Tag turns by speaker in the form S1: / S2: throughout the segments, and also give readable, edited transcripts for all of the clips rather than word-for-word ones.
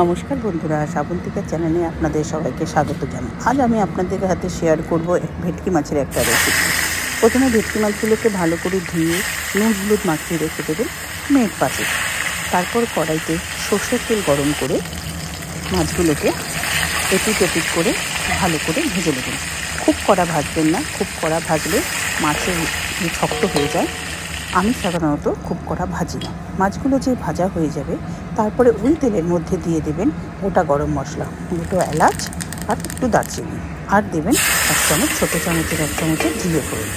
S1: নমস্কার বন্ধুরা, শ্রাবন্তিকার চ্যানেলে আপনাদের সবাইকে স্বাগত জানাই। আজ আমি আপনাদের হাতে শেয়ার করব ভেটকি মাছের একটা রেসিপি। প্রথমে ভেটকি মাছগুলোকে ভালো করে ধুয়ে নুন হলুদ মাখিয়ে রেখে দেবেন মিনিট 5। তারপর কড়াইতে সর্ষের তেল গরম করে মাছগুলোকে এপিট এপিট করে ভালো করে ভেজে নেবেন। খুব কড়া ভাজবেন না, খুব কড়া ভাজলে মাছের শক্ত হয়ে যায়। আমি সাধারণত খুব কড়া ভাজি না। মাছগুলো যে ভাজা হয়ে যাবে তারপরে ওই তেলের মধ্যে দিয়ে দেবেন গোটা গরম মশলা, দুটো এলাচ আর একটু দারচিনি, আর দেবেন 1 চামচ, ছোটো চামচের 1 চামচের জিরে ফোড়ন।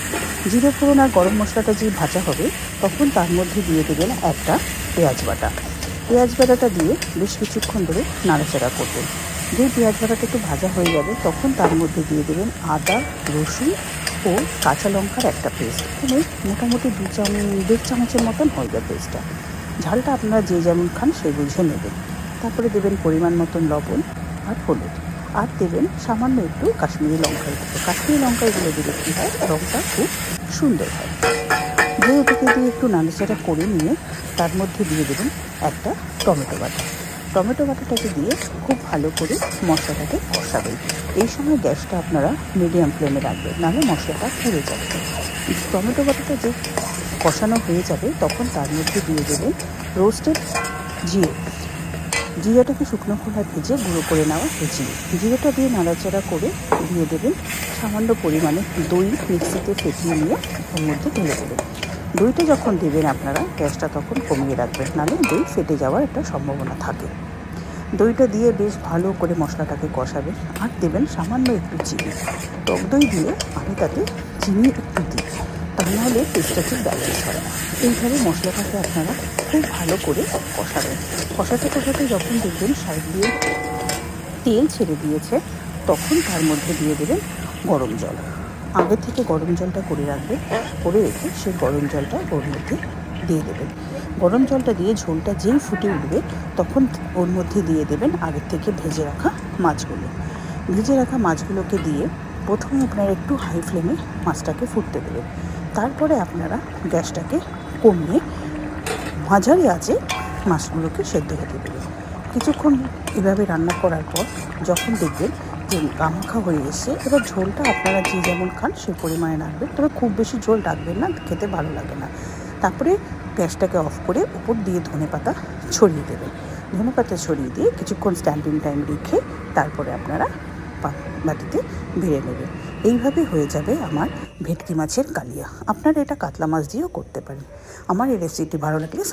S1: জিরে ফোড়ন আর গরম মশলাটা যে ভাজা হবে তখন তার মধ্যে দিয়ে দেবেন একটা পেঁয়াজ বাটা। পেঁয়াজ বাটাটা দিয়ে বেশ কিছুক্ষণ ধরে নাড়াচাড়া করবেন। যে পেঁয়াজ বাটাটা একটু ভাজা হয়ে যাবে তখন তার মধ্যে দিয়ে দেবেন আদা, রসুন ও কাঁচা লঙ্কার একটা পেস্ট। এখানে মোটামুটি 1.5 চামচের মতন হয়ে যায় পেস্টটা। ঝালটা আপনারা যে যেমন খান সেই বুঝে নেবেন। তারপরে দেবেন পরিমাণ মতন লবণ আর হলুদ, আর দেবেন সামান্য একটু কাশ্মীরি লঙ্কার গুঁড়ো। কাশ্মীরি লঙ্কাগুলো দিলে কী হয়, রঙটা খুব সুন্দর হয়। দিয়ে ওটাকে দিয়ে একটু নাড়াচাড়া করে নিয়ে তার মধ্যে দিয়ে দেবেন একটা টমেটো বাটা। টমেটো বাটাটাকে দিয়ে খুব ভালো করে মশলাটাকে কষাবেন। এই সময় গ্যাসটা আপনারা মিডিয়াম ফ্লেমে রাখবেন, নাহলে মশলাটা পুড়ে যাবে। টমেটো বাটাটা যে কষানো হয়ে যাবে তখন তার মধ্যে দিয়ে দেবেন রোস্টেড জিরাটাকে শুকনো খোলায় ভেজে গুঁড়ো করে নেওয়া জিরেটা দিয়ে নাড়াচাড়া করে দিয়ে দেবেন সামান্য পরিমাণে দই, মিক্সিতে ফেটিয়ে নিয়ে ওর মধ্যে ঢেলে দেবেন। দইটা যখন দেবেন আপনারা গ্যাসটা তখন কমিয়ে রাখবেন, নাহলে দই ফেটে যাওয়ার একটা সম্ভাবনা থাকে। দইটা দিয়ে বেশ ভালো করে মশলাটাকে কষাবেন, আর দেবেন সামান্য একটু চিনি। টক দই দিয়ে আমি তাতে চিনি একটু দিই, তা নাহলে টেস্টটা ঠিক ব্যালেন্স হয় না। এইভাবে মশলাটাকে আপনারা খুব ভালো করে কষাবেন। কষাতে যখন দেখবেন সাইড দিয়ে তেল ছেড়ে দিয়েছে তখন তার মধ্যে দিয়ে দেবেন গরম জল। আগে থেকে গরম জলটা করে রাখবেন, করে রেখে সেই গরম জলটা ওর মধ্যে দিয়ে দেবেন। গরম জলটা দিয়ে ঝোলটা যেই ফুটে উঠবে তখন ওর মধ্যে দিয়ে দেবেন আগের থেকে ভেজে রাখা মাছগুলোকে দিয়ে প্রথমে আপনারা একটু হাই ফ্লেমে মাছটাকে ফুটতে দেবেন। তারপরে আপনারা গ্যাসটাকে কমিয়ে মাঝারি আঁচে মাছগুলোকে সেদ্ধ হতে দেবেন। কিছুক্ষণ এভাবে রান্না করার পর যখন দেখবেন যে গামাখা হয়ে এসে, এবার ঝোলটা আপনারা যে যেমন খান সেই পরিমাণে রাখবেন, তবে খুব বেশি ঝোল রাখবেন না, খেতে ভালো লাগে না। তারপরে গ্যাসটাকে অফ করে উপর দিয়ে ধনেপাতা ছড়িয়ে দেবেন। ধনেপাতা ছড়িয়ে দিয়ে কিছুক্ষণ স্ট্যান্ডিং টাইম রেখে তারপরে আপনারা বাটিতে বেড়ে নেবেন। এইভাবে হয়ে যাবে আমার ভেটকি মাছের কালিয়া। আপনারা এটা কাতলা মাছ দিয়েও করতে পারেন। আমার এই রেসিপিটি ভালো লাগলে